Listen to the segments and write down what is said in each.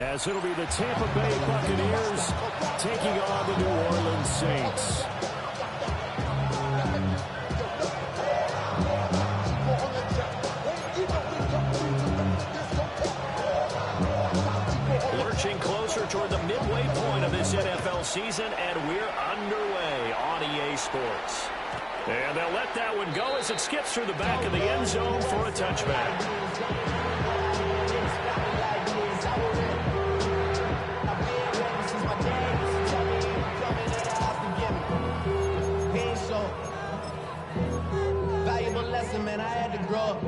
As it'll be the Tampa Bay Buccaneers taking on the New Orleans Saints. Lurching closer toward the midway point of this NFL season, and we're underway on EA Sports. And they'll let that one go as it skips through the back of the end zone for a touchback. Man, I had to grow up.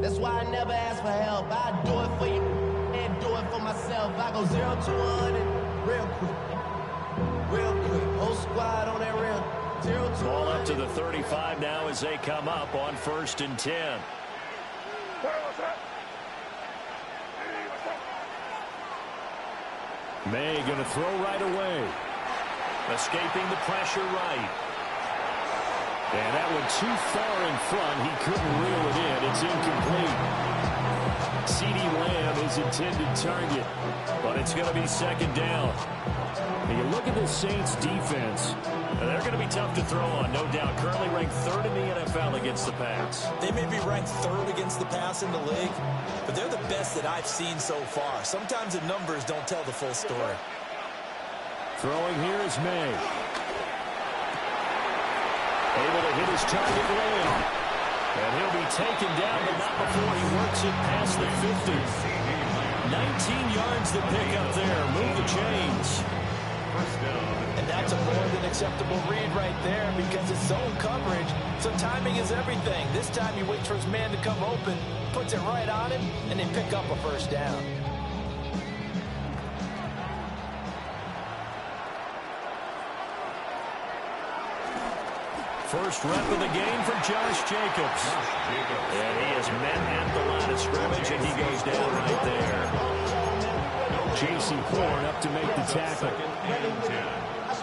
That's why I never ask for help. I do it for you and do it for myself. I go 0 to 100 real quick. Real quick. Whole squad on that real. 0 to Ball up to the 35 now as they come up on 1st and 10. May going to throw right away. Escaping the pressure right. And that one too far in front. He couldn't reel it in. It's incomplete. CeeDee Lamb is intended target, but it's going to be 2nd down. And you look at the Saints defense, and they're going to be tough to throw on, no doubt. Currently ranked 3rd in the NFL against the pass. They may be ranked 3rd against the pass in the league, but they're the best that I've seen so far. Sometimes the numbers don't tell the full story. Throwing here is May. Able to hit his target Lamb. And he'll be taken down, but not before he works it past the 50. 19 yards to pick up there. Move the chains. And that's a more than acceptable read right there because it's zone coverage, so timing is everything. This time he waits for his man to come open, puts it right on him, and they pick up a 1st down. First rep of the game for Josh Jacobs. And he is met at the line of scrimmage, and he goes down right there. J.C. Horn up to make the tackle.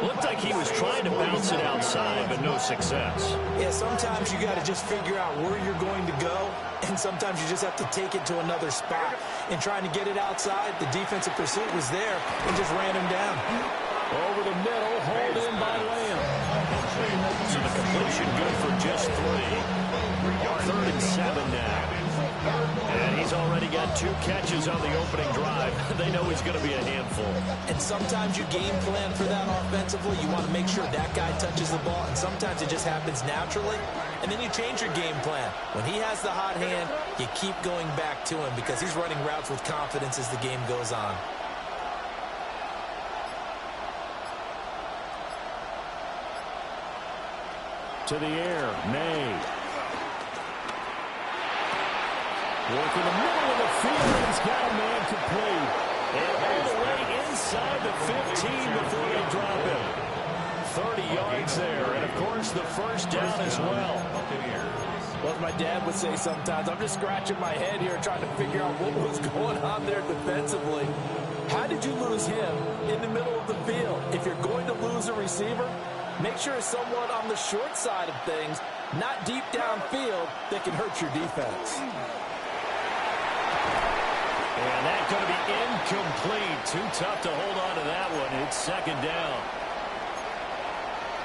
Looked like he was trying to bounce it outside, but no success. Yeah, sometimes you got to just figure out where you're going to go, and sometimes you just have to take it to another spot. In trying to get it outside, the defensive pursuit was there and just ran him down. Over the middle, hauled in by Lamb. So the completion good for just 3. 3rd and 7 now. And he's already got 2 catches on the opening drive. They know he's going to be a handful. And sometimes you game plan for that offensively. You want to make sure that guy touches the ball, and sometimes it just happens naturally. And then you change your game plan. When he has the hot hand, you keep going back to him because he's running routes with confidence as the game goes on. To the air, May. Work in the middle of the field. He's got a man complete. And all the way inside the 15 before they drop him. 30 yards there. And, of course, the 1st down as well. Well, as my dad would say sometimes, I'm just scratching my head here trying to figure out what was going on there defensively. How did you lose him in the middle of the field? If you're going to lose a receiver, make sure it's someone on the short side of things, not deep downfield, that can hurt your defense. And that's going to be incomplete. Too tough to hold on to that one. It's 2nd down.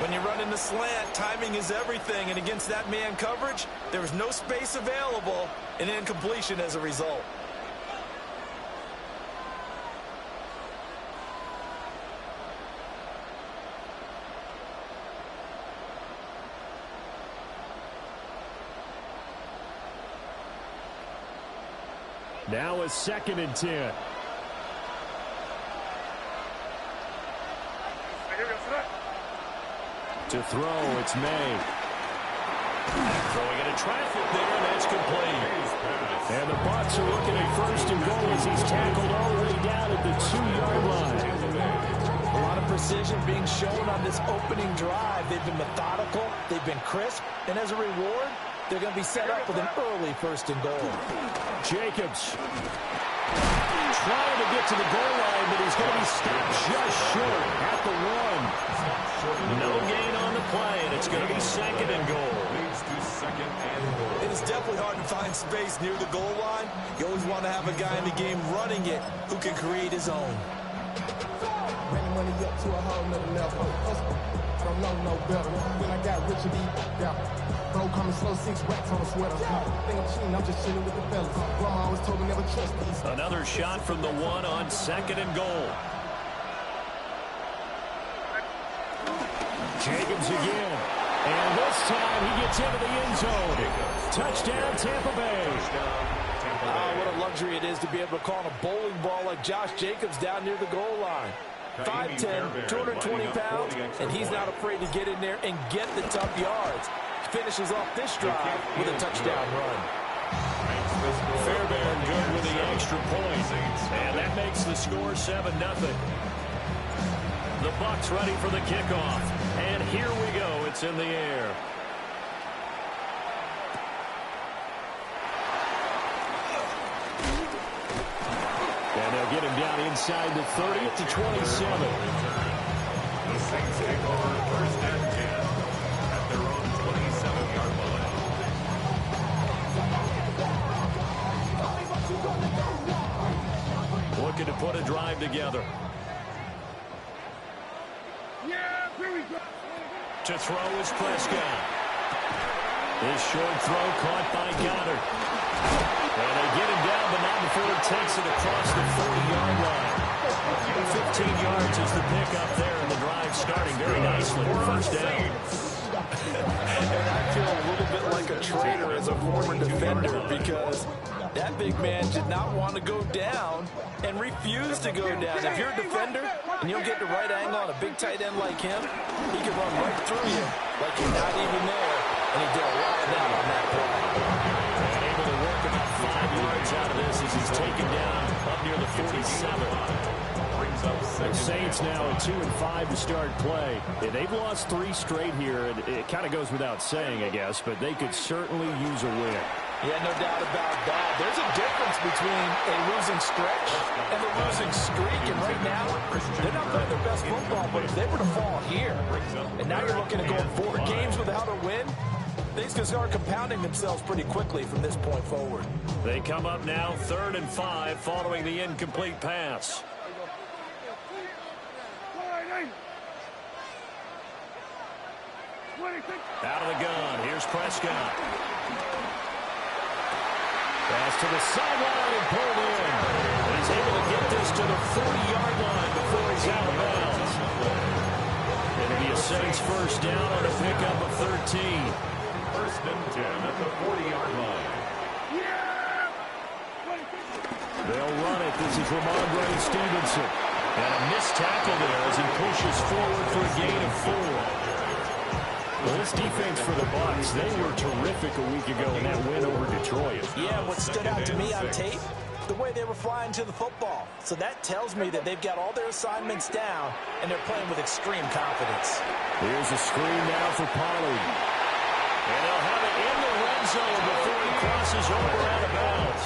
When you run in the slant, timing is everything. And against that man coverage, there was no space available, and incompletion as a result. Now a 2nd and 10. To throw, it's May. Throwing into traffic there, and that's complete. And the Bucs are looking at 1st and goal as he's tackled all the way down at the 2-yard line. A lot of precision being shown on this opening drive. They've been methodical, they've been crisp, and as a reward, they're going to be set up with an early 1st and goal. Jacobs trying to get to the goal line, but he's going to be stopped just short at the 1. No gain on the play, and it's going to be second and goal. It is definitely hard to find space near the goal line. You always want to have a guy in the game running it who can create his own. Running money up to a whole nother level. Don't know no better. When I got Richard E. Bro coming slow, 6 racks on a sweater. Think I'm cheating, I'm just chilling with the fellas. Grandma always told me never trust these. Another shot from the 1 on second and goal. Jacobs again. And this time he gets into the end zone. Touchdown, Tampa Bay. What a luxury it is to be able to call a bowling ball like Josh Jacobs down near the goal line. 5'10", 220 pounds, and he's not afraid to get in there and get the tough yards. Finishes off this drive with a touchdown run. Fairbairn good with the extra point. And that makes the score 7-0. The Bucs ready for the kickoff. And here we go. It's in the air. And they'll get him down inside the 30 to 27. The Saints take over first and 10 at their own 27-yard line. Looking to put a drive together. To throw is Prescott. This short throw caught by Goddard. And they get him down, but not before he takes it across the 40-yard line. 15 yards is the pickup there, and the drive starting very nicely. First down. And I feel a little bit like a traitor as a former defender because that big man did not want to go down and refused to go down. If you're a defender and you'll get the right angle on a big tight end like him, he can run right through you like you're not even there. And he did a lot of that on that play. And able to work about 5 yards out of this as he's taken down up near the 47. The Saints now at 2-5 to start play. Yeah, they've lost 3 straight here, and it kind of goes without saying, I guess, but they could certainly use a win. Yeah, no doubt about that. There's a difference between a losing stretch and a losing streak, and right now, they're not playing their best football, but if they were to fall here, and now you're looking at going 4 games without a win, things can start compounding themselves pretty quickly from this point forward. They come up now 3rd and 5 following the incomplete pass. Out of the gun, here's Prescott. Pass to the sideline and pulled in. And he's able to get this to the 40-yard line before he's out of bounds. It'll be a Saints first down on a pickup of 13. First and 10 at the 40-yard line. They'll run it. This is Ramondre Stevenson. And a missed tackle there as he pushes forward for a gain of 4. Well, this defense for the Bucs, they were terrific a week ago in that win over Detroit. Yeah, what stood out to me on tape, the way they were flying to the football. So that tells me that they've got all their assignments down, and they're playing with extreme confidence. Here's a screen now for Pollard. And they'll have it in the red zone before he crosses over out of bounds.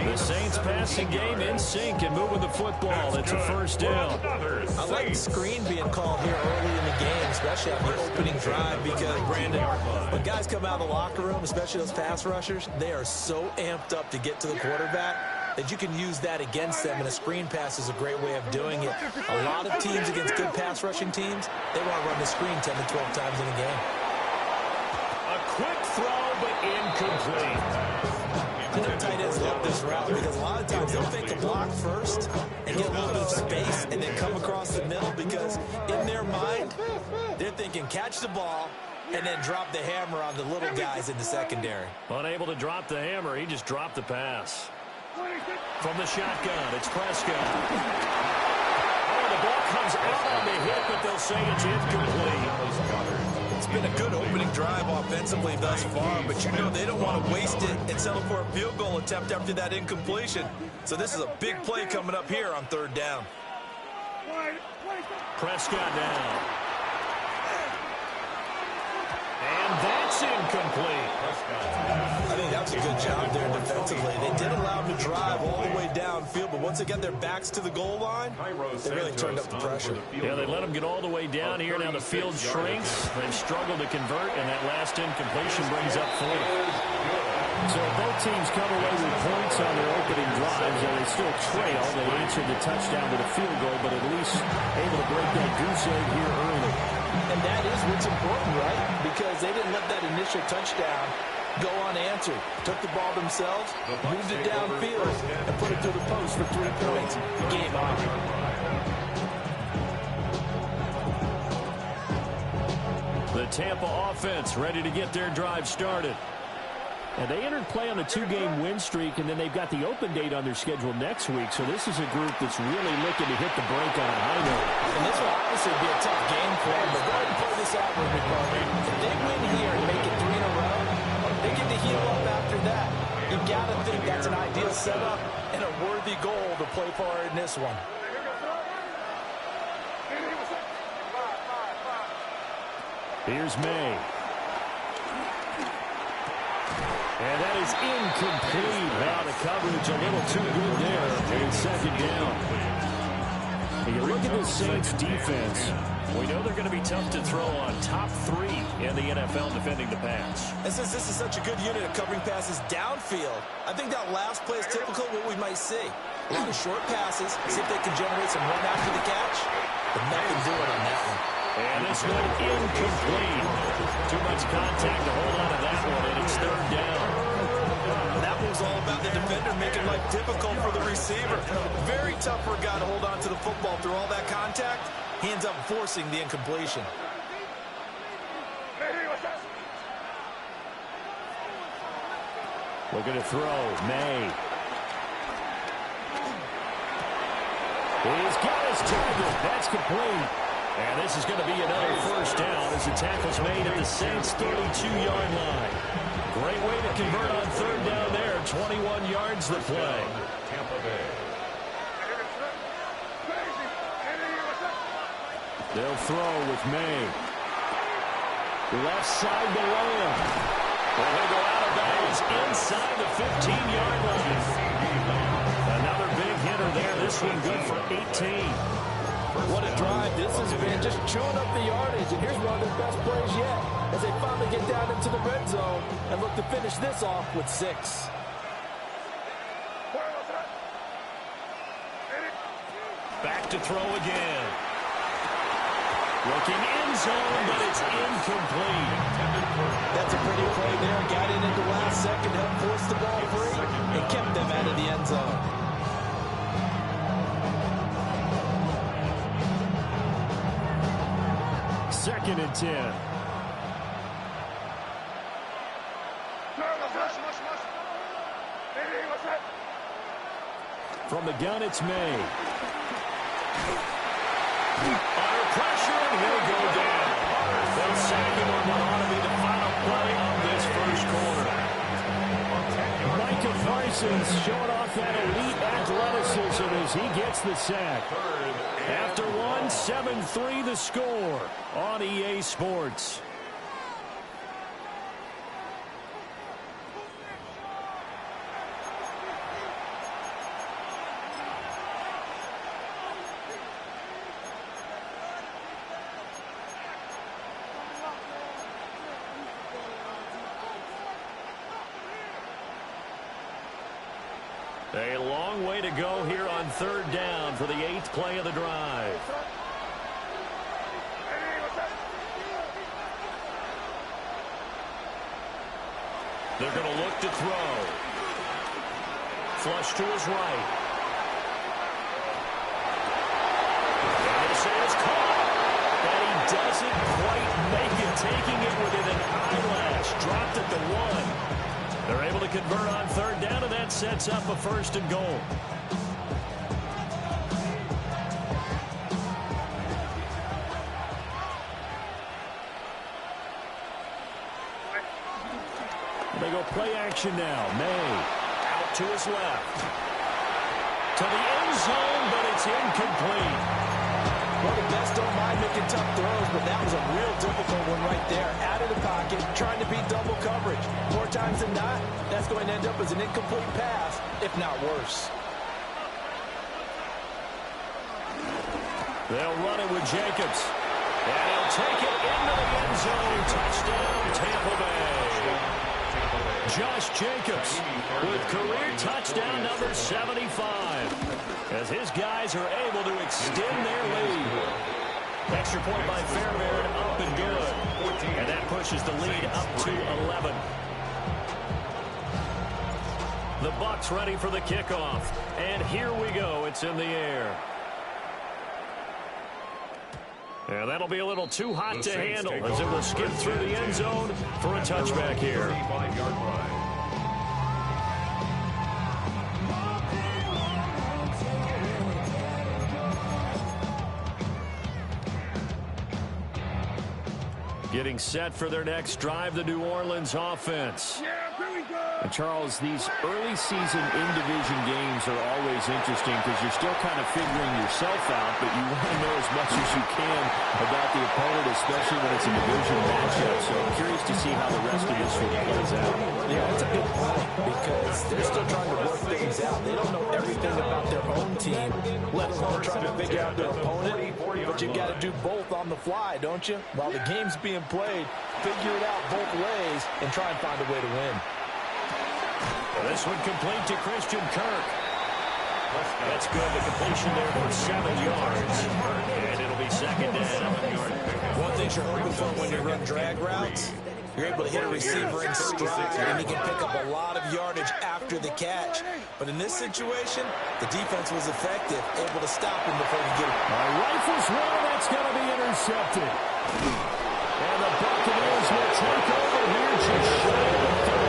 The Saints passing game in sync and moving the football. It's a first down. I like the screen being called here early in the game, especially on the opening drive, because, Brandon, when guys come out of the locker room, especially those pass rushers, they are so amped up to get to the quarterback that you can use that against them, and a screen pass is a great way of doing it. A lot of teams against good pass rushing teams, they want to run the screen 10 to 12 times in a game. A quick throw, but incomplete. I know tight ends love this route because a lot of times they'll fake the block first and get a little bit of space and then come across the middle because in their mind, they're thinking catch the ball and then drop the hammer on the little guys in the secondary. Unable to drop the hammer, he just dropped the pass. From the shotgun, it's Prescott. Oh, the ball comes out on the hit, but they'll say it's incomplete. It's been a good opening drive offensively thus far, but you know they don't want to waste it and settle for a field goal attempt after that incompletion. So this is a big play coming up here on 3rd down. Prescott down. And that's incomplete. I think that's a good job there defensively. They did allow them to drive all the way downfield, but once they got their backs to the goal line, they really turned up the pressure. Yeah, they let them get all the way down here. Now the field shrinks. They've struggled to convert, and that last incompletion brings up 40. So both teams come away with points on their opening drives, and they still trail. They answered the touchdown with a field goal, but at least able to break that goose egg here early. And that is what's important, right? Because they didn't let that initial touchdown go unanswered. Took the ball themselves, moved it downfield, and put it through the post for 3 points. Game on. The Tampa offense ready to get their drive started. And they entered play on a 2-game win streak, and then they've got the open date on their schedule next week. So this is a group that's really looking to hit the break on a high note. And this will obviously be a tough game for them, but go ahead and play this out with me, partner. If they win here and make it 3 in a row, they get to heal up after that. You've got to think that's an ideal setup and a worthy goal to play for in this one. Here's May. And that is incomplete. Now the coverage a little too good there. And second down. You look at the Saints defense. We know they're going to be tough to throw on top 3 in the NFL defending the pass. And since this is such a good unit of covering passes downfield, I think that last play is typical of what we might see. A lot of short passes, see if they can generate some run after the catch, but nothing doing on that one. And this one incomplete. Too much contact to hold on to that one, and it's third down. That was all about the defender making life difficult for the receiver. Very tough for a guy to hold on to the football through all that contact. He ends up forcing the incompletion. Looking to throw. May. He's got his target. That's complete. And this is going to be another first down as the tackle's made at the Saints' 32-yard line. Great way to convert on third down there. 21 yards to play. Tampa Bay. They'll throw with May. Left side to Lamb. And he'll go out of bounds inside the 15-yard line. Another big hitter there. This one good for 18. What a drive this has been, just chewing up the yardage. And here's one of their best plays yet as they finally get down into the red zone and look to finish this off with 6. Back to throw again. Looking end zone, but it's incomplete. That's a pretty play there. Got in at the last second, helped force the ball free, and kept them out of the end zone. Second and 10. From the gun, it's May. Under pressure, and he'll go down. They'll sack him on what ought to be the final play of this first quarter. Micah Parsons showing off that elite athleticism as he gets the sack. After one, 7-3 the score on EA Sports. A long way to go here on third down for the 8th play of the drive. They're going to look to throw. Flush to his right. And this is caught. And he doesn't quite make it, taking it within an eyelash. Dropped at the 1. They're able to convert on third down, and that sets up a first and goal. They go play action now. May out to his left. To the end zone, but it's incomplete. Well, the best don't mind making tough throws, but that was a real difficult one right there. Out of the pocket, trying to beat double coverage. More times than not, that's going to end up as an incomplete pass, if not worse. They'll run it with Jacobs. And he'll take it into the end zone. Touchdown, Tampa Bay. Josh Jacobs with career touchdown number 75. As his guys are able to extend their lead. Extra point by Fairbairn, up and good. And that pushes the lead up to 11. The Bucs ready for the kickoff. And here we go. It's in the air. And that'll be a little too hot to handle as it will skip through the end zone for a touchback here. Getting set for their next drive, the New Orleans offense. And Charles, these early season in-division games are always interesting because you're still kind of figuring yourself out, but you want to know as much as you can about the opponent, especially when it's a division matchup. So I'm curious to see how the rest of this one plays out. Yeah, that's a good point because they're still trying to work things out. They don't know everything about their own team, let alone trying to figure out their opponent. But you've got to do both on the fly, don't you? While the game's being played, figure it out both ways and try and find a way to win. This one complete to Christian Kirk. That's good. The completion there for 7 yards. And it'll be second down. One thing you're hoping for when you run drag routes, you're able to hit a receiver in stride, and he can pick up a lot of yardage after the catch. But in this situation, the defense was effective, able to stop him before he get it. Rifles one, that's going to be intercepted. And the Buccaneers will take over here just shy of the 30.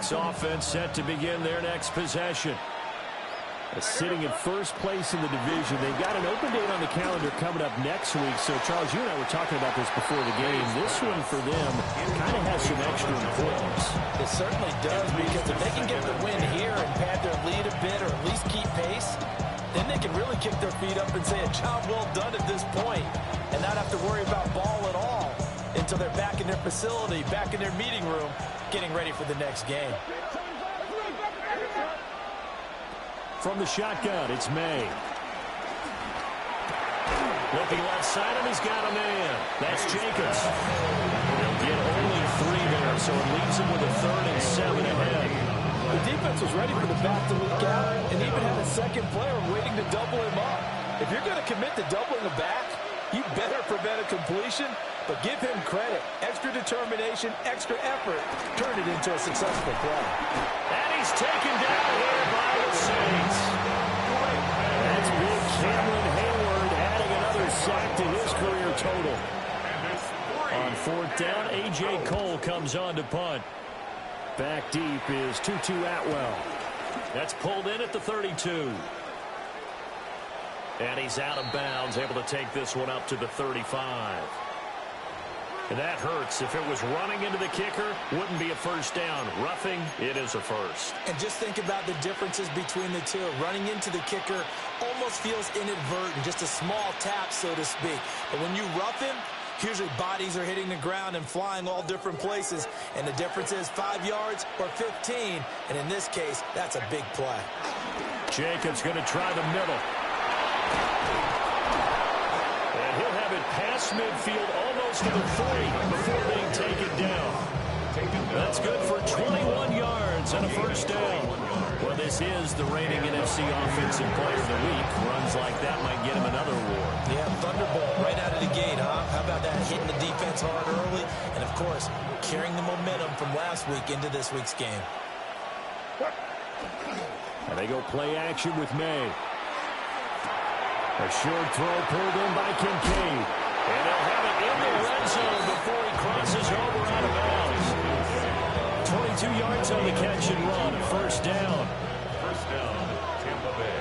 Offense set to begin their next possession. Sitting in first place in the division. They've got an open date on the calendar coming up next week. So, Charles, you and I were talking about this before the game. This one for them kind of has some extra importance. It certainly does, because if they can get the win here and pad their lead a bit or at least keep pace, then they can really kick their feet up and say a job well done at this point and not have to worry about ball at all until they're back in their facility, back in their meeting room, getting ready for the next game. From the shotgun, it's May. Looking left side, and he's got a man. That's Jacobs. They'll get only 3 there, so it leaves him with a 3rd and 7 ahead. The defense was ready for the back to leak out and even had a second player waiting to double him up. If you're going to commit to doubling a back, you better prevent a completion, but give him credit. Extra determination, extra effort, turn it into a successful play. And he's taken down here by the Saints. That's big Cameron Hayward adding another sack to his career total. On 4th down, A.J. Cole comes on to punt. Back deep is Tutu Atwell. That's pulled in at the 32. And he's out of bounds, able to take this one up to the 35. And that hurts. If it was running into the kicker, wouldn't be a first down. Roughing, it is a first. And just think about the differences between the two. Running into the kicker almost feels inadvertent, just a small tap, so to speak. But when you rough him, usually bodies are hitting the ground and flying all different places. And the difference is 5 yards or 15. And in this case, that's a big play. Jacobs going to try the middle. And he'll have it past midfield almost to the 40 before being taken down. That's good for 21 yards and a first down. Well, this is the reigning NFC Offensive Player of the Week. Runs like that might get him another award. Yeah, thunderbolt right out of the gate, huh? How about that? Hitting the defense hard early. And, of course, carrying the momentum from last week into this week's game. And they go play action with May. A short throw pulled in by Kincaid. And they'll have it in the red zone before he crosses over out of bounds. 22 yards on the catch and run. A first down. First down, Tampa Bay.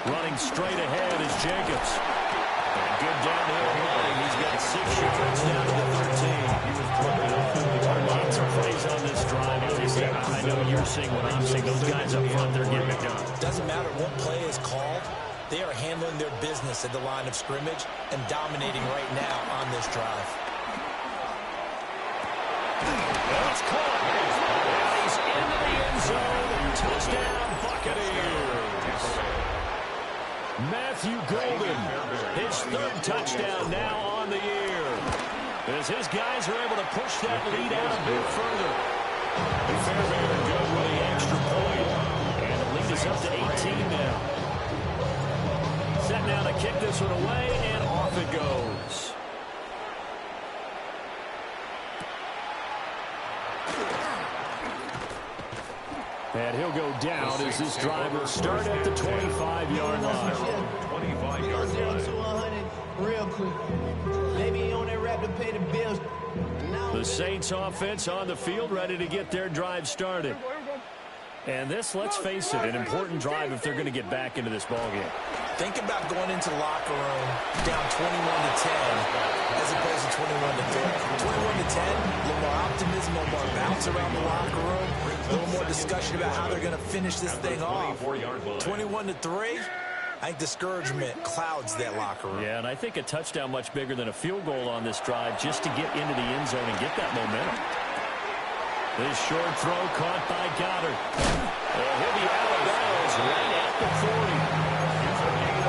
Running straight ahead is Jacobs. And good downhill running. He's got 6 yards down to the 13. Lots of plays on this drive. Obviously, I know you're seeing what I'm seeing. Those guys up front, they're getting it done. Doesn't matter what play is called. They are handling their business at the line of scrimmage and dominating right now on this drive. That's caught. And he's into the end zone. Touchdown, Buccaneers. Matthew Golden, his 3rd touchdown now on the year. As his guys are able to push that lead out a bit further. Fairbairn good with the extra point. And the lead is up to 18 now. Set now to kick this one away, and off it goes. And he'll go down as this drive will start at the 25-yard line. 25-yard 0 to 100 real quick. Maybe on that rap to pay the bills. The Saints offense on the field ready to get their drive started. And this, let's face it, an important drive if they're going to get back into this ballgame. Think about going into the locker room down 21-10 as opposed to 21-10. 21-10, a little more optimism, a little more bounce around the locker room, a little more discussion about how they're going to finish this thing off. 21-3, I think discouragement clouds that locker room. Yeah, and I think a touchdown much bigger than a field goal on this drive just to get into the end zone and get that momentum. This short throw caught by Goddard. He'll be out of bounds right at the 40.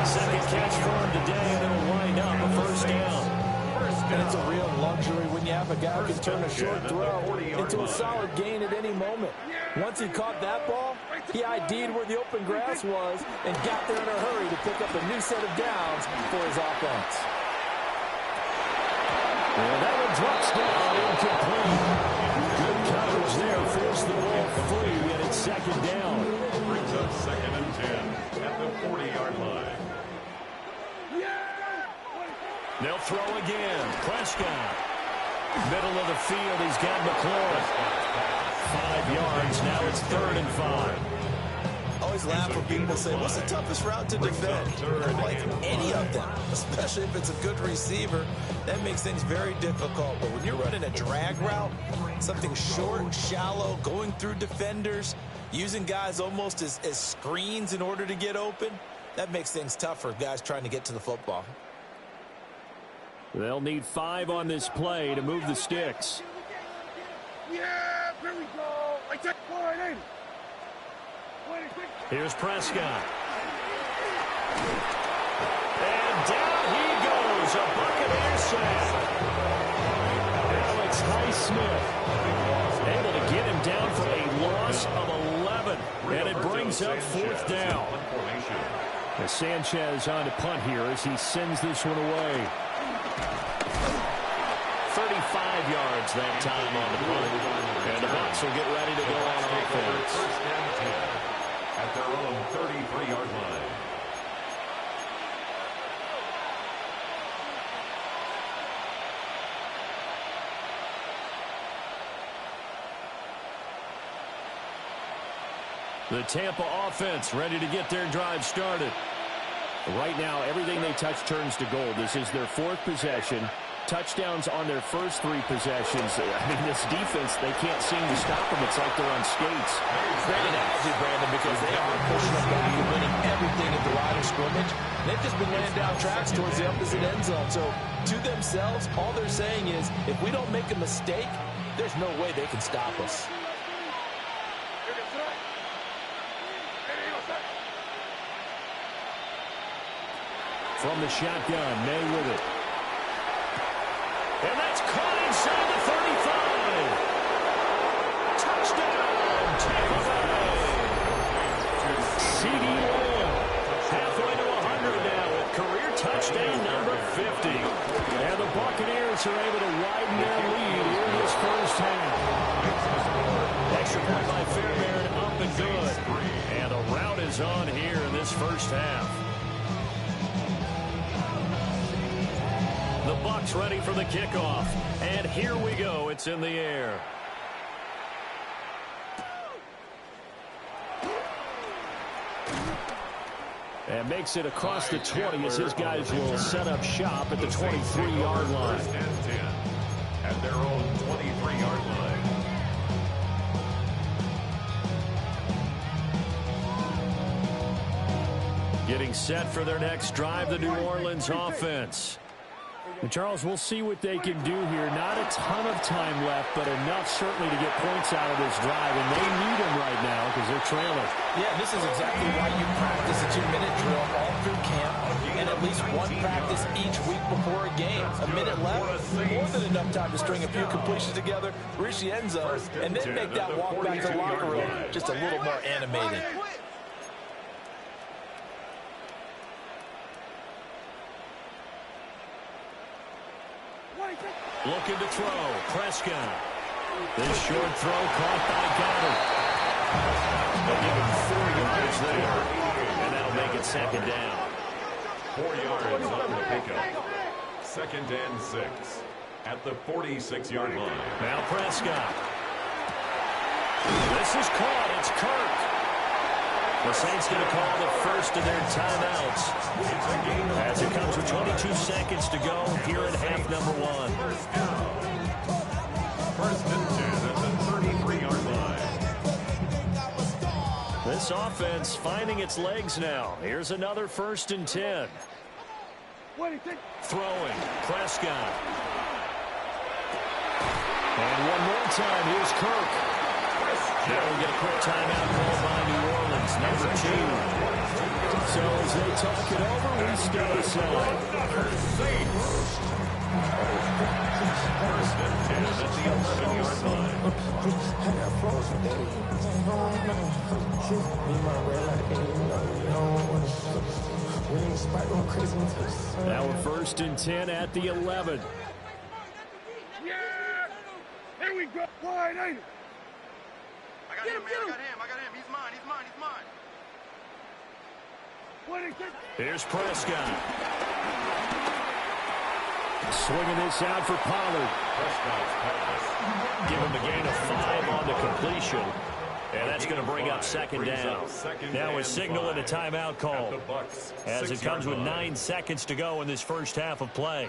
Second catch for him today, and it'll wind up a first down. And it's a real luxury when you have a guy who can turn a short throw into a solid gain at any moment. Once he caught that ball, he ID'd where the open grass was and got there in a hurry to pick up a new set of downs for his offense. Well, that one drops down incomplete. Good coverage there, forced the ball free, and it's second down. Brings up 2nd and 10 at the 40-yard line. They'll throw again. Prescott. Middle of the field, he's got McLaurin. 5 yards, now it's 3rd and 5. Always laugh when people say, what's the toughest route to defend? Like any of them, especially if it's a good receiver, that makes things very difficult. But when you're running a drag route, something short, shallow, going through defenders, using guys almost as screens in order to get open, that makes things tough for guys trying to get to the football. They'll need 5 on this play to move the sticks. Yeah, here we go. I take 480. Here's Prescott. And down he goes. A Buccaneer sack. Alex Highsmith able to get him down for a loss of 11. And it brings up 4th down. As Sanchez on to punt here as he sends this one away. 35 yards that time on the punt. And the Bucs will get ready to go on offense. First and 10 at their own 33-yard line. The Tampa offense ready to get their drive started. Right now, everything they touch turns to gold. This is their 4th possession. Touchdowns on their first 3 possessions. I mean, this defense, they can't seem to stop them. It's like they're on skates. Great analogy, Brandon, because they are pushing them back and winning everything at the line of scrimmage. They've just been laying down tracks towards the opposite end zone. So, to themselves, all they're saying is, if we don't make a mistake, there's no way they can stop us. From the shotgun, May with it. And that's caught inside the 35. Touchdown, Tampa Bay. CeeDee Lamb halfway to 100 now with career touchdown number 50. And the Buccaneers are able to widen their lead here in this first half. Extra point by Fairbairn, up and good. And the rout is on here in this first half. The Bucs ready for the kickoff. And here we go. It's in the air. And makes it across the 20 as his guys will set up shop at the 23-yard line. First and 10 at their own 23-yard line. Getting set for their next drive, the New Orleans offense. And Charles, we'll see what they can do here. Not a ton of time left, but enough certainly to get points out of this drive. And they need them right now because they're trailing. Yeah, this is exactly why you practice a 2-minute drill all through camp and at least one practice each week before a game. A minute left, more than enough time to string a few completions together, reach the end zone, and then make that walk back to the locker room just a little more animated. Looking to throw. Prescott. This short throw caught by Goddard. They'll give him 4 yards there. And that'll make it second down. 4 yards on the pickup. Second and 6 at the 46-yard line. Now Prescott. This is caught. It's Kirk. The Saints going to call the first of their timeouts as it comes with 22 seconds to go here in half number 1. First and 10 at the 33-yard line. This offense finding its legs now. Here's another first and 10. Throwing. Prescott. And one more time. Here's Kirk. Now we'll get a quick timeout called by New Orleans, number 2. So as they talk it over, we step aside. First and 10 at the 11-yard line. Now we're first and 10 at the 11. Yeah! Here we go. Wide ain't it? I got him, man. I got him. He's mine. Here's Prescott. Swinging this out for Pollard. Give him a gain of 5 on the completion. And that's going to bring up second down. Now we're signaling a timeout call as it comes with 9 seconds to go in this first half of play.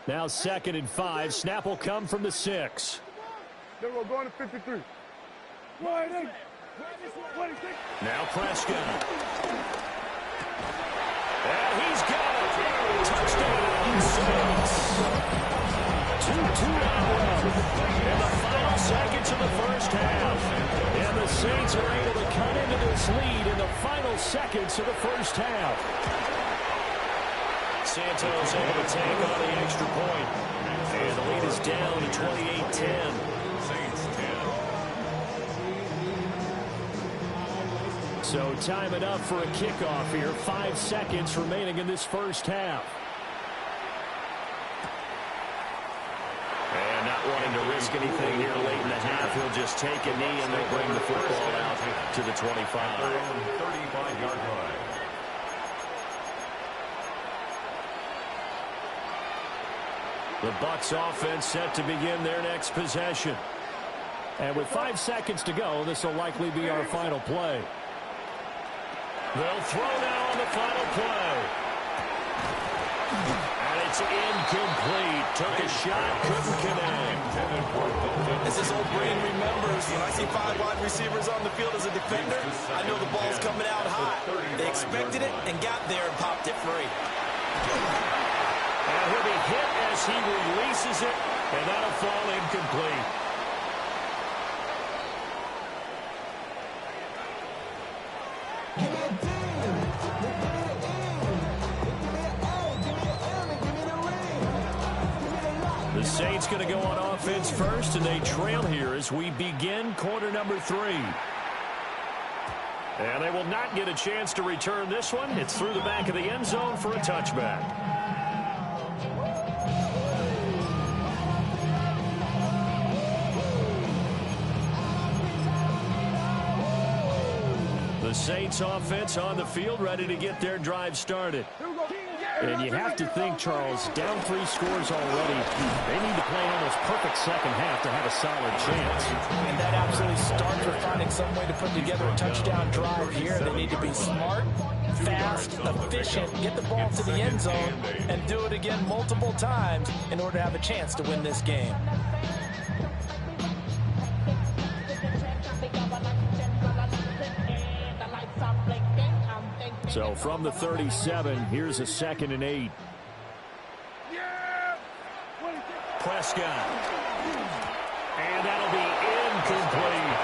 Now 2nd and 5. Snap will come from the 6. Then we're going to 53. Wide ain't it? Now Prescott. And he's got it. Touchdown, Saints. 2-2 now in the final seconds of the first half. And the Saints are able to cut into this lead in the final seconds of the first half. Santos able to take on the extra point. And the lead is down to 28-10. Saints 10. So time it up for a kickoff here. 5 seconds remaining in this first half. And not wanting to risk anything here late in the half, he'll just take a knee and they'll bring the football out to the 25. 35-yard line. The Bucs offense set to begin their next possession. And with 5 seconds to go, this will likely be our final play. They'll throw now on the final play. And it's incomplete. Took a shot, couldn't connect. As this old brain remembers, when I see 5 wide receivers on the field as a defender, I know the ball's coming out high. They expected it and got there and popped it free. And he'll be hit as he releases it, and that'll fall incomplete. The Saints going to go on offense first, and they trail here as we begin quarter number 3. And they will not get a chance to return this one. It's through the back of the end zone for a touchback. The Saints offense on the field, ready to get their drive started. And you have to think, Charles, down 3 scores already. They need to play an almost perfect second half to have a solid chance. And that absolutely starts with finding some way to put together a touchdown drive here. They need to be smart, fast, efficient, get the ball to the end zone, and do it again multiple times in order to have a chance to win this game. So from the 37, here's a 2nd and 8. Prescott. And that'll be incomplete.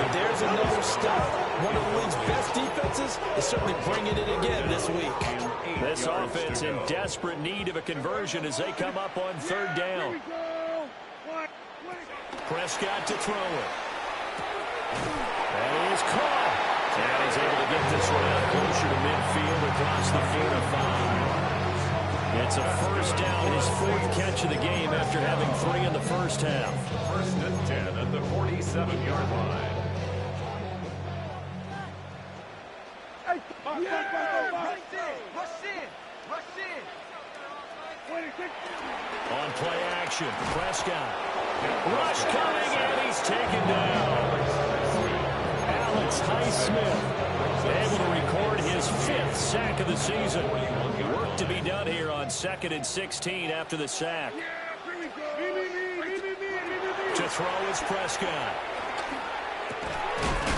And there's another stop. One of the league's best defenses is certainly bringing it again this week. This offense in desperate need of a conversion as they come up on 3rd down. Prescott to throw it. That is caught. And he's able to get this one out closer to midfield across the 4 to 5. It's a 1st down, his 4th catch of the game after having 3 in the first half. 1st and 10 at the 47-yard line. On play action, Prescott. Rush coming, and he's taken down. Alex Highsmith able to record his 5th sack of the season. Work to be done here on 2nd and 16 after the sack. To throw is Prescott.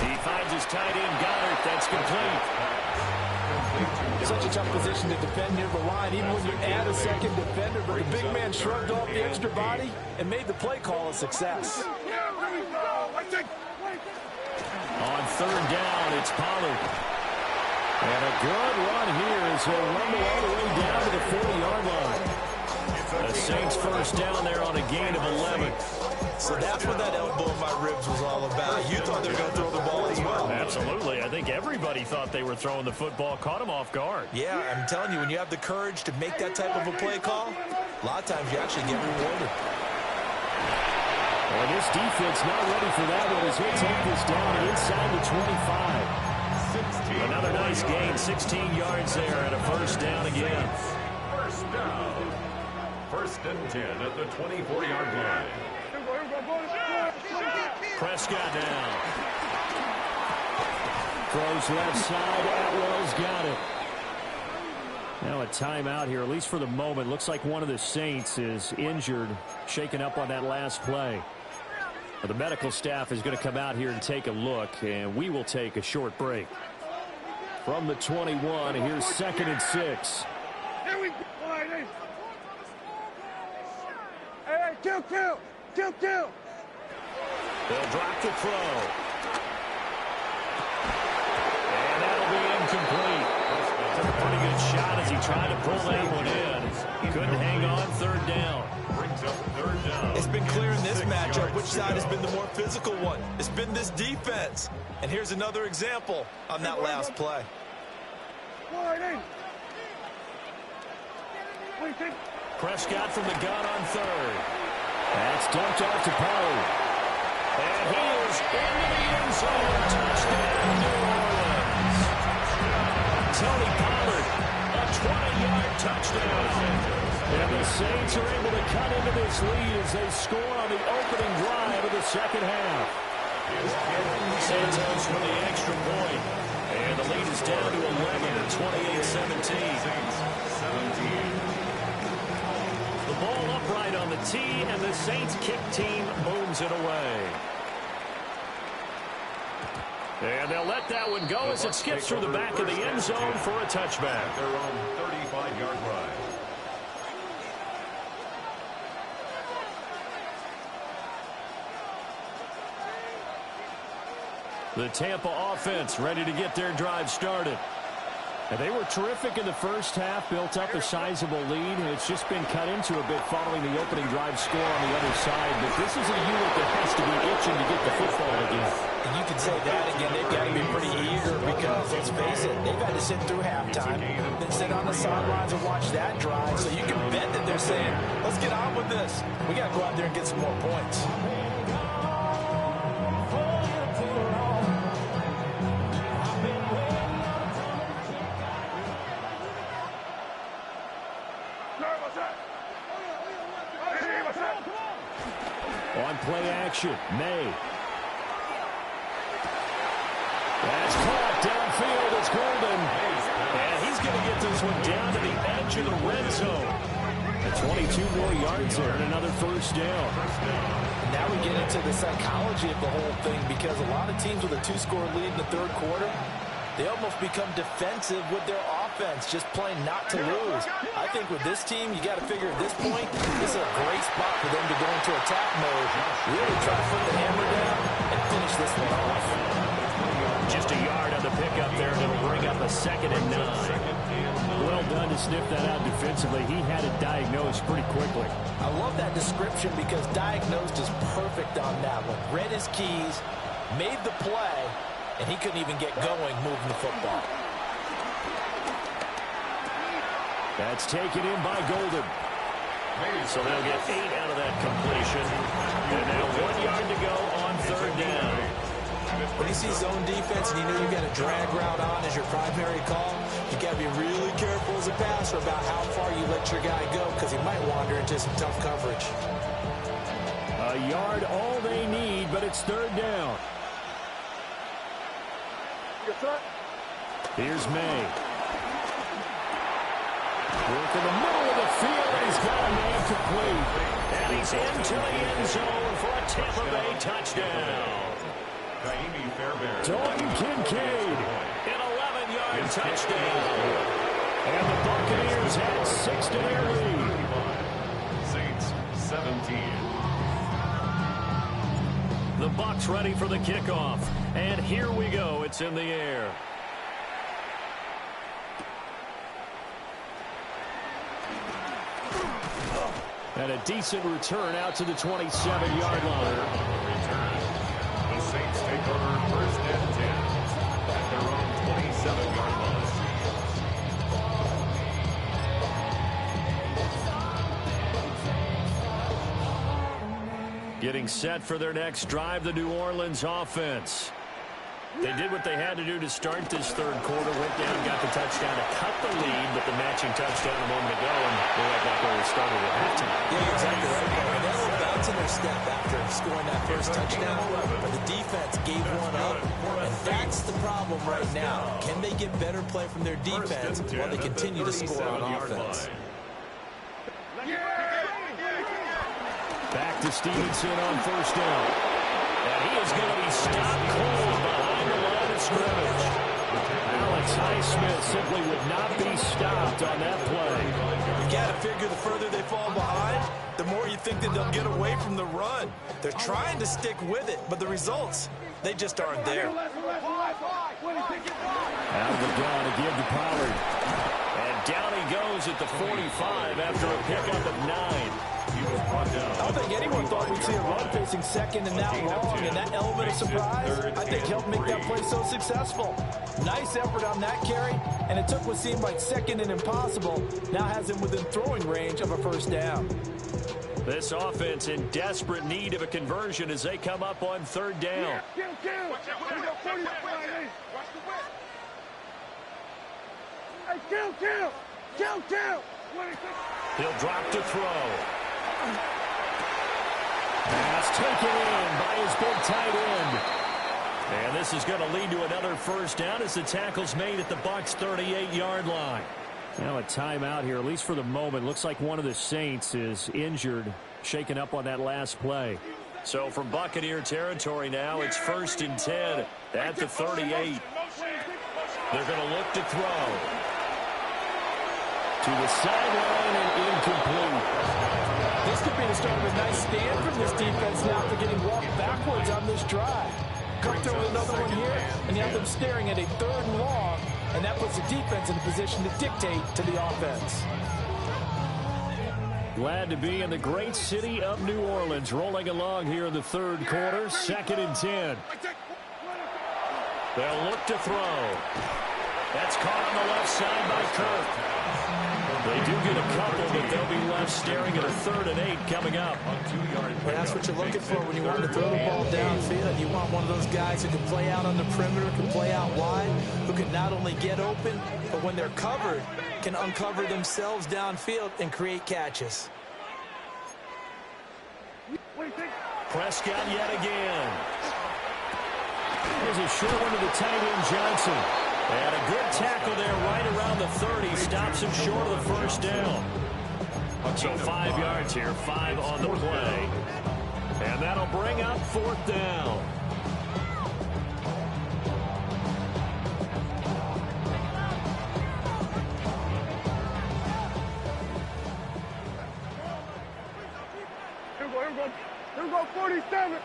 He finds his tight end, Goddard. That's complete. Such a tough position to defend near the line, even when you add a 2nd defender, but the big man shrugged off the extra body and made the play call a success. On 3rd down, it's Pollard. And a good run here as he'll rumble all the way down to the 40-yard line. The Saints 1st down there on a gain of 11. So that's what that elbow in my ribs was all about. You thought they were going to throw the ball as well. Absolutely. I think everybody thought they were throwing the football, caught him off guard. Yeah, I'm telling you, when you have the courage to make that type of a play call, a lot of times you actually get rewarded. Well, this defense not ready for that one as he'll take this down inside the 25. Another nice gain, 16 yards there and a 1st down again. 1st down. 1st and 10 at the 24-yard line. Prescott down. Throws left side. Atwell's got it. Now a timeout here, at least for the moment. Looks like one of the Saints is injured, shaken up on that last play. The medical staff is going to come out here and take a look, and we will take a short break. From the 21, here's 2nd and 6. Here we go. Hey, kill. They'll drop the throw. And that'll be incomplete. Took a pretty good shot as he tried to pull that one in. Couldn't hang on 3rd down. Brings up 3rd down. It's been clear in this matchup which side has been the more physical one. It's been this defense. And here's another example on that last play. Prescott from the gun on 3rd. That's dumped off to Pollard. And he is into the end zone. Touchdown, New Orleans. Tony Pollard, a 20-yard touchdown. And the Saints are able to cut into this lead as they score on the opening drive of the second half. Santos with the extra point. And the lead is down to 11 at 28-17. The ball upright on the tee, and the Saints kick team booms it away. And they'll let that one go as it skips through the back of the end zone for a touchback. Their own 35-yard line. The Tampa offense ready to get their drive started. And they were terrific in the first half, built up a sizable lead, and it's just been cut into a bit following the opening drive score on the other side. But this is a unit that has to be itching to get the football again. And you can say that again. They've got to be pretty eager because, let's face it, they've had to sit through halftime, then sit on the sidelines and watch that drive. So you can bet that they're saying, let's get on with this. We got to go out there and get some more points. On play action, May. That's caught downfield. It's Golden. And he's going to get this one down to the edge of the red zone. And 22 more yards there and another first down. Now we get into the psychology of the whole thing, because a lot of teams with a 2-score lead in the third quarter, they almost become defensive with their offense, just playing not to lose. I think with this team, you got to figure at this point, this is a great spot for them to go into attack mode, really try to put the hammer down and finish this one off. Just a yard on the pickup there, and it'll bring up a 2nd and 9. Well done to sniff that out defensively. He had it diagnosed pretty quickly. I love that description, because diagnosed is perfect on that one. Read his keys, made the play, and he couldn't even get going moving the football. That's taken in by Golden. So they'll get 8 out of that completion. And now 1 yard to go on 3rd down. When you see zone defense and you know you've got a drag route on as your primary call, you got to be really careful as a passer about how far you let your guy go, because he might wander into some tough coverage. A yard all they need, but it's 3rd down. Here's May. Work in the middle of the field, and he's got a man complete. And he's into the end zone for a Tampa Bay touchdown. Dalton Kincaid, an 11-yard touchdown. And the Buccaneers had 6 to their lead. Saints 17. The Bucs ready for the kickoff. And here we go. It's in the air. And a decent return out to the 27-yard line. The Saints take over 1st and 10 at their own 27-yard line. Getting set for their next drive, the New Orleans offense. They did what they had to do to start this 3rd quarter. Went down, got the touchdown to cut the lead, but the matching touchdown a moment ago, and they let that go started at halftime. Yeah, exactly right. And they were bouncing their step after scoring that first touchdown, but the defense gave one up, and that's the problem right now. Can they get better play from their defense while they continue to score on offense? Back to Stevenson on 1st down. And he is going to be stopped cold behind the line of scrimmage. Alex Highsmith simply would not be stopped on that play. You got to figure the further they fall behind, the more you think that they'll get away from the run. They're trying to stick with it, but the results, they just aren't there. Out of the gun to give to Pollard. And down he goes at the 45 after a pickup of 9. I don't think anyone thought we'd see a run facing 2nd and that long, and that element of surprise, I think, helped make that play so successful. Nice effort on that carry, and it took what seemed like 2nd and impossible, now has him within throwing range of a 1st down. This offense in desperate need of a conversion as they come up on 3rd down. He'll drop to throw. Pass taken in by his big tight end. And this is going to lead to another 1st down as the tackle's made at the Bucs' 38-yard line. Now a timeout here, at least for the moment. Looks like one of the Saints is injured, shaken up on that last play. So from Buccaneer territory now, it's 1st and 10 at the 38. They're going to look to throw. To the sideline and incomplete. This could be the start of a nice stand from this defense now after getting walked backwards on this drive. Come through with another one here, and you have them staring at a 3rd and long, and that puts the defense in a position to dictate to the offense. Glad to be in the great city of New Orleans, rolling along here in the 3rd quarter, 2nd and 10. They'll look to throw. That's caught on the left side by Kirk. They do get a couple, but they'll be left staring at a 3rd and 8 coming up. And that's what you're looking for when you want to throw the ball downfield. You want one of those guys who can play out on the perimeter, can play out wide, who can not only get open, but when they're covered, can uncover themselves downfield and create catches. Prescott yet again. Here's a short one to the tight end, Johnson. And a good tackle there right around the 30. Stops him short of the first down. So 5 yards here, 5 on the play. And that'll bring up 4th down. Here we go, 47.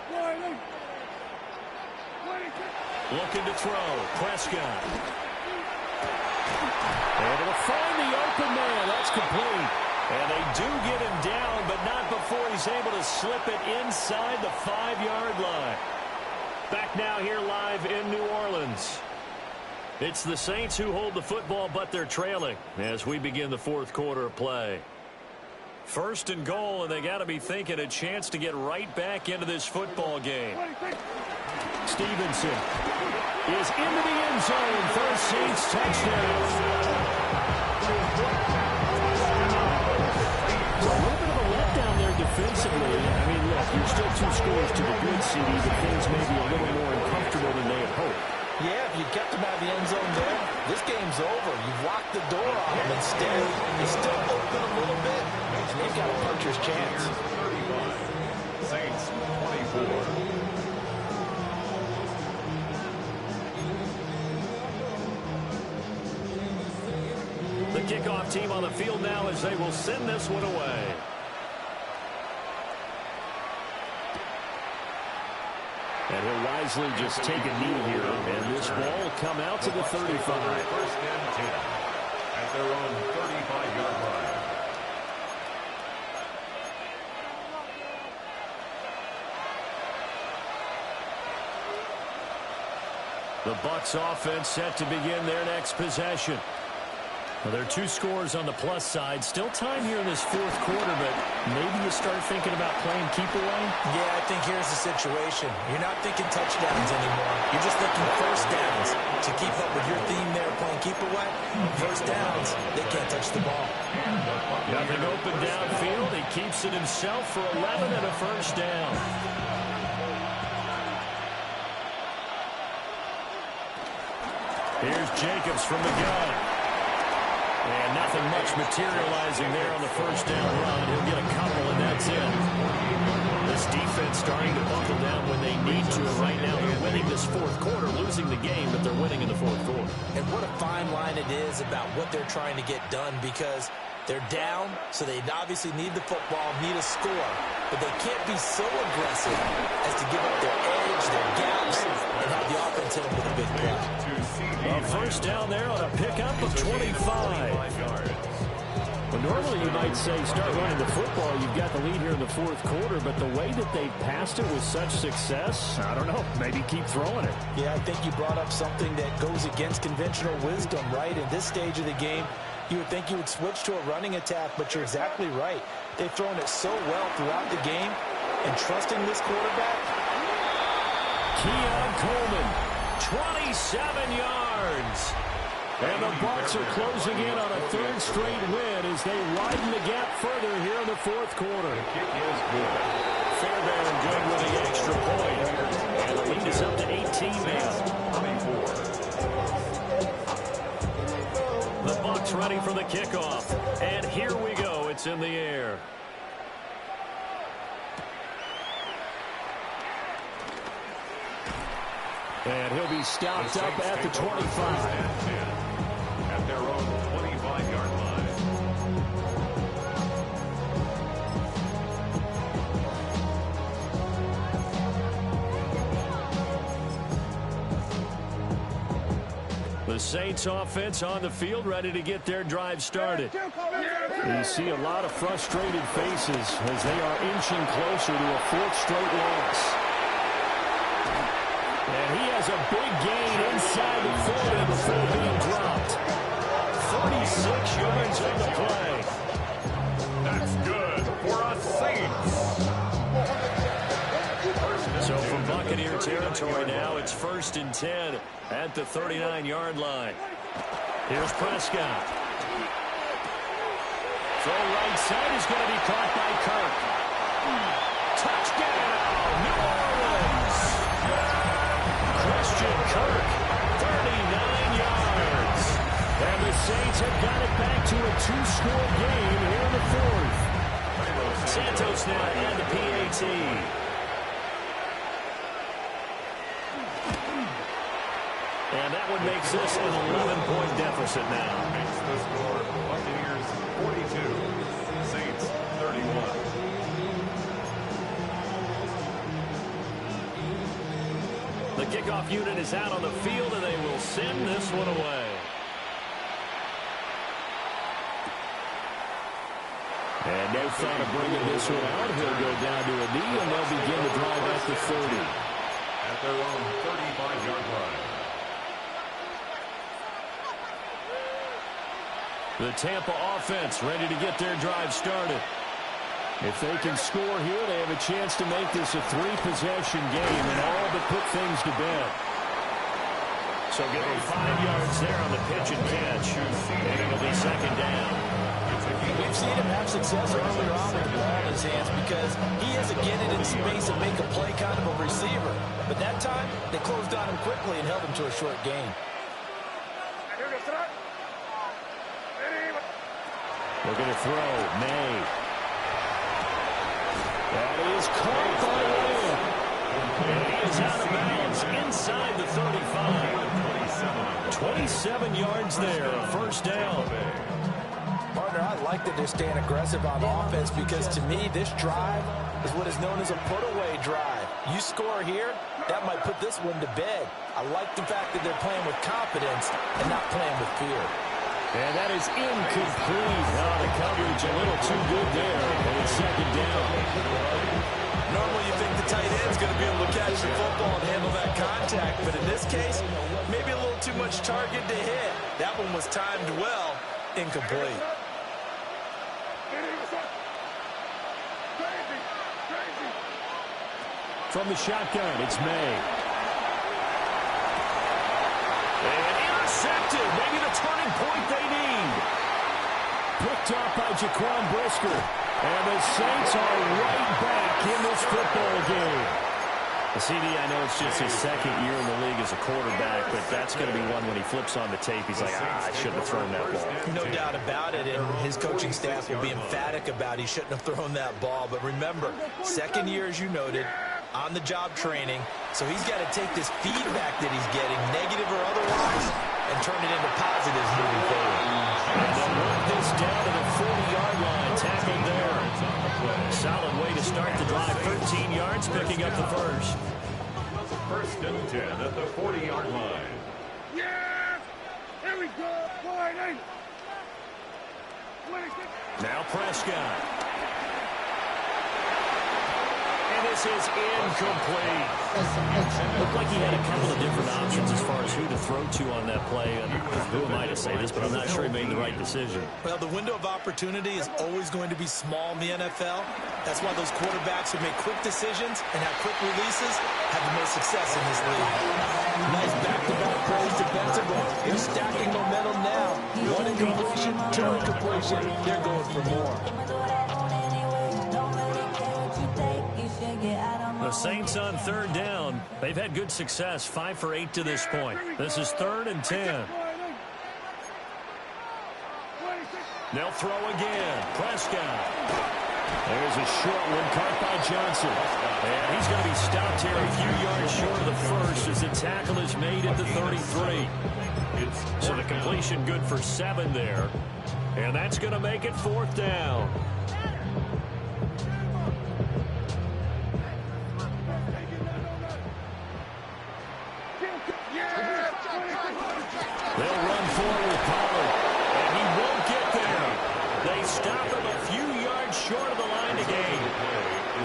Looking to throw. Prescott. Able to find the open man. That's complete. And they do get him down, but not before he's able to slip it inside the 5-yard line. Back now here live in New Orleans. It's the Saints who hold the football, but they're trailing as we begin the 4th quarter of play. 1st and goal, and they got to be thinking a chance to get right back into this football game. Stevenson is into the end zone. First Saints touchdown. A little bit of a letdown there defensively. I mean, look, you're still 2 scores to the good, CD, but things may be a little more uncomfortable than they had hoped. Yeah, if you kept them out of the end zone there, this game's over. You've locked the door on them. Instead, you still open a little bit, and they've got a puncher's chance. 35, Saints 24. The kickoff team on the field now as they will send this one away. And he'll wisely just take a knee here, and this ball will come out to the 35. 1st and 10 at their own 35-yard line. The Bucs offense set to begin their next possession. Well, there are 2 scores on the plus side. Still time here in this 4th quarter, but maybe you start thinking about playing keep away? Yeah, I think here's the situation. You're not thinking touchdowns anymore. You're just thinking 1st downs. To keep up with your theme there, playing keep away, 1st downs, they can't touch the ball. Nothing open downfield. He keeps it himself for 11 and a 1st down. Here's Jacobs from the gun. And nothing much materializing there on the 1st down run. He'll get a couple, and that's it. This defense starting to buckle down when they need to. Right now, they're winning this 4th quarter, losing the game, but they're winning in the 4th quarter. And what a fine line it is about what they're trying to get done, because they're down, so they obviously need the football, need a score, but they can't be so aggressive as to give up their edge, their gaps, and have the offense hit them with a big play. A 1st down there on a pickup of 25. Well, normally you might say start running the football. You've got the lead here in the 4th quarter, but the way that they've passed it with such success, I don't know, maybe keep throwing it. Yeah, I think you brought up something that goes against conventional wisdom, right? In this stage of the game, you would think you would switch to a running attack, but you're exactly right. They've thrown it so well throughout the game, and trusting this quarterback. Keon Coleman, 27 yards. And the Bucs are closing in on a 3rd straight win as they widen the gap further here in the 4th quarter. The kick is good. Fairbairn good with the extra point. And the lead is up to 18 now. 24. The Bucs ready for the kickoff. And here we go. It's in the air. And he'll be stopped up at the 25. At their own 25-yard line. The Saints offense on the field ready to get their drive started. You see a lot of frustrated faces as they are inching closer to a 4th straight loss. And he has a big gain inside the 40 before being dropped. 46 yards on the play. That's good for us Saints. So from Buccaneer territory now, it's 1st and 10 at the 39-yard line. Here's Prescott. Throw right side is going to be caught by Kirk. Touchdown, New Orleans. Christian Kirk, 39 yards. And the Saints have got it back to a two-score game here in the fourth. Santos now and the PAT. And that one makes this an 11-point deficit now. Makes the score Buccaneers 42, Saints 31. The kickoff unit is out on the field, and they will send this one away. And no thought of bringing this one out. He'll go down to a knee, and they'll begin the drive at the 30. At their own 35-yard line. The Tampa offense ready to get their drive started. If they can score here, they have a chance to make this a three-possession game and all but put things to bed. So give him 5 yards there on the pitch and catch. And it'll be second down. We've seen him have success earlier on with the ball in his hands because he has to get it in space and make a play kind of a receiver. But that time, they closed on him quickly and held him to a short gain. Looking to throw. May. That is caught by Lamb. And he is out of bounds inside the 35. 27 yards there, a first down. Partner, I like that they're staying aggressive on offense because to me, this drive is what is known as a put-away drive. You score here, that might put this one to bed. I like the fact that they're playing with confidence and not playing with fear. And that is incomplete. The coverage a little too good there. And it's second down. Normally you think the tight end's going to be able to catch the football and handle that contact. But in this case, maybe a little too much target to hit. That one was timed well. Incomplete. From the shotgun, it's May. And intercepted. Maybe the turning point they need. Picked up by Jaquan Brisker. And the Saints are right back in this football game. CD, I know it's just his second year in the league as a quarterback, but that's going to be one when he flips on the tape. He's like, I shouldn't have thrown that ball. No doubt about it, and his coaching staff will be emphatic about he shouldn't have thrown that ball. But remember, second year, as you noted, on-the-job training, so he's got to take this feedback that he's getting, negative or otherwise, and turn it into positives moving forward. And they'll work this down to the 40-yard line, tackled there. Solid way to start the drive, 13 yards, picking up the first. First and 10 at the 40-yard line. Yes! Here we go! Wide eight! Now Prescott. And this is incomplete. Looked like he had a couple of different options as far as who to throw to on that play. And who am I to say this, but I'm not sure he made the right decision. Well, the window of opportunity is always going to be small in the NFL. That's why those quarterbacks who make quick decisions and have quick releases have the most success in this league. Nice back-to-back plays defensively. They're stacking momentum now. One incompletion, two incompletion. They're going for more. The Saints on third down. They've had good success, 5 for 8 to this point. This is 3rd and 10. They'll throw again. Prescott. There's a short one caught by Johnson. And he's going to be stopped here a few yards short of the first as the tackle is made at the 33. So the completion good for 7 there. And that's going to make it 4th down. They'll run forward with Pollard, and he won't get there. They stop him a few yards short of the line to gain.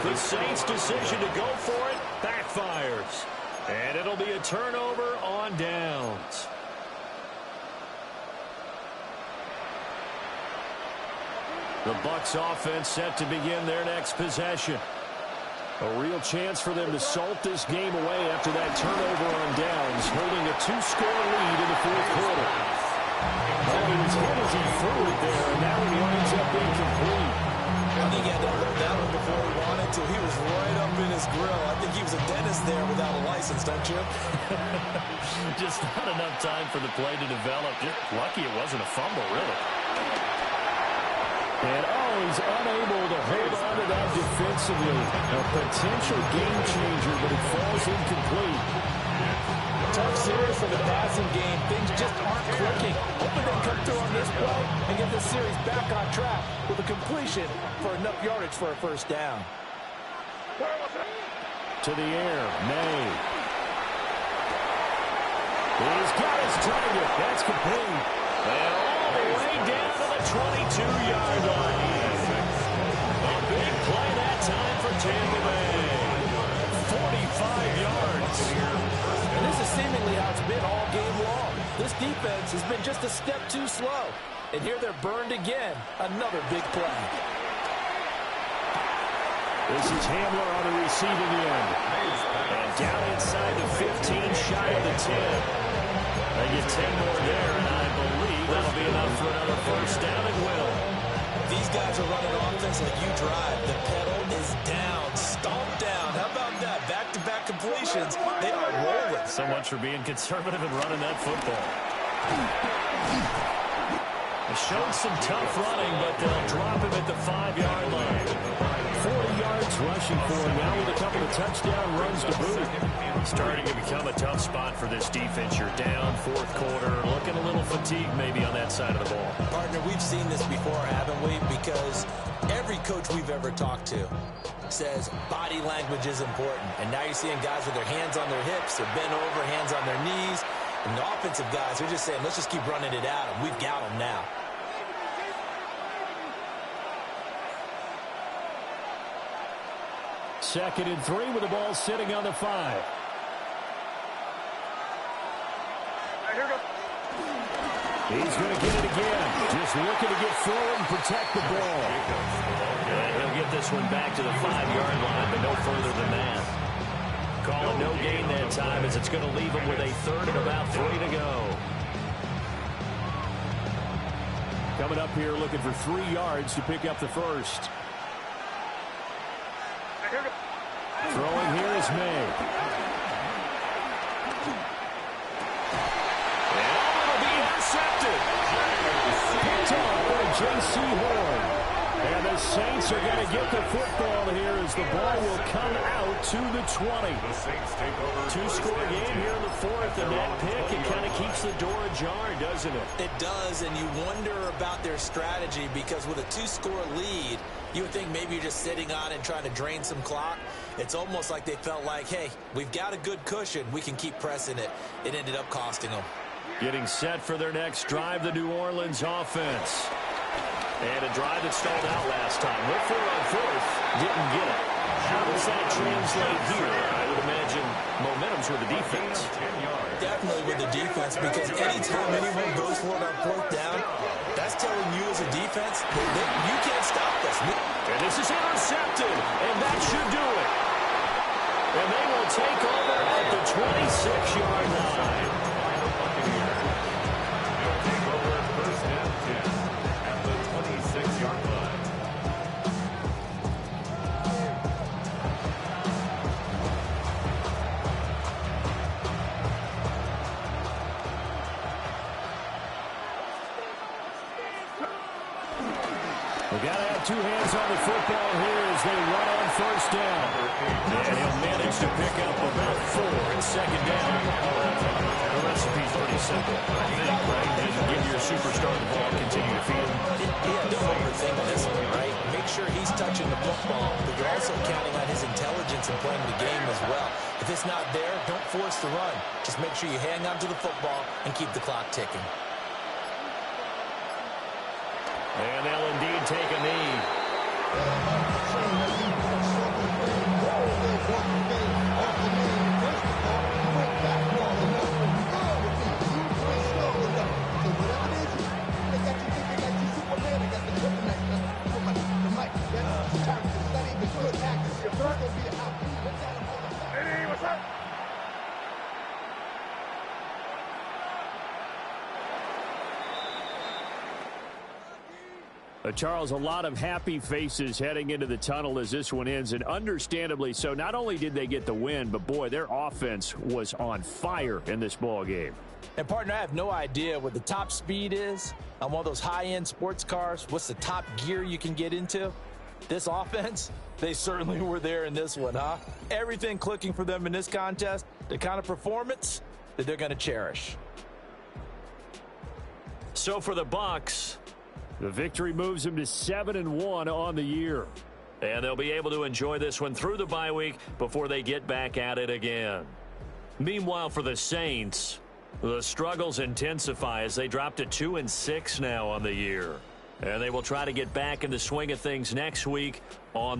The Saints' decision to go for it backfires, and it'll be a turnover on downs. The Bucs offense set to begin their next possession. A real chance for them to salt this game away after that turnover on downs, holding a 2-score lead in the 4th quarter. Well, he was hit as he threw it there, and now he winds up incomplete. I think he had to hold that one before he wanted to. He was right up in his grill. I think he was a dentist there without a license, don't you? Just not enough time for the play to develop. Just lucky it wasn't a fumble, really. And, he's unable to hold on to that defensively. A potential game changer, but it falls incomplete. Tough series for the passing game. Things just aren't clicking. Hoping they come through on this play and get this series back on track with a completion for enough yardage for a first down. To the air, May. He's got his target. That's complete. And all the way down to the 22-yard line. A big play that time for Tampa Bay. 45 yards. And this is seemingly how it's been all game long. This defense has been just a step too slow. And here they're burned again. Another big play. This is Hamler on the receiving end. And down inside the 15, shy of the 10. They get 10 more there, and I believe that'll be enough for another first down and will. These guys are running offense like you drive. The pedal is down, stomped down. How about that? Back-to-back completions. They are rolling. So much for being conservative and running that football. They showed some tough running, but they'll drop him at the 5-yard line. 40 yards rushing for him now with a couple of touchdown runs to boot. Starting to become a tough spot for this defense. You're down, fourth quarter, looking a little fatigued maybe on that side of the ball. Partner, we've seen this before, haven't we? Because every coach we've ever talked to says body language is important. And now you're seeing guys with their hands on their hips, they're bent over, hands on their knees. And the offensive guys are just saying, let's just keep running it at them. We've got them now. Second and 3 with the ball sitting on the 5. He's going to get it again. Just looking to get forward and protect the ball. And he'll get this one back to the 5-yard line, but no further than that. Call it no gain that time as it's going to leave him with a third and about 3 to go. Coming up here looking for 3 yards to pick up the first. Throwing here is May. Intercepted. Picked off by J.C. Horn. And the Saints are going to get the football here as the ball will come out to the 20. Two-score game here in the fourth, and that pick, it kind of keeps the door ajar, doesn't it? It does, and you wonder about their strategy because with a 2-score lead, you would think maybe you're just sitting on it and trying to drain some clock. It's almost like they felt like, hey, we've got a good cushion. We can keep pressing it. It ended up costing them. Getting set for their next drive, the New Orleans offense. And a drive that stalled out last time. Went for it on fourth, didn't get it. How does that translate here? I would imagine momentum's with the defense. Definitely with the defense, because anytime anyone goes for it on fourth down, that's telling you as a defense that you can't stop us. And this is intercepted, and that should do it. And they will take over at the 26-yard line. Two hands on the football here as they run on first down. And he'll manage to pick up about 4 in second down. The recipe's pretty simple, I think, right? Just give your superstar the ball, continue to feed him. Yeah, don't overthink this one, right? Make sure he's touching the football, but you're also counting on his intelligence in playing the game as well. If it's not there, don't force the run. Just make sure you hang on to the football and keep the clock ticking. And they'll indeed take a knee. Charles, a lot of happy faces heading into the tunnel as this one ends, and understandably so. Not only did they get the win, but, boy, their offense was on fire in this ball game. And, partner, I have no idea what the top speed is on one of those high-end sports cars. What's the top gear you can get into? This offense, they certainly were there in this one, huh? Everything clicking for them in this contest, the kind of performance that they're going to cherish. So for the Bucs, the victory moves them to 7-1 on the year. And they'll be able to enjoy this one through the bye week before they get back at it again. Meanwhile, for the Saints, the struggles intensify as they drop to 2-6 now on the year. And they will try to get back in the swing of things next week on the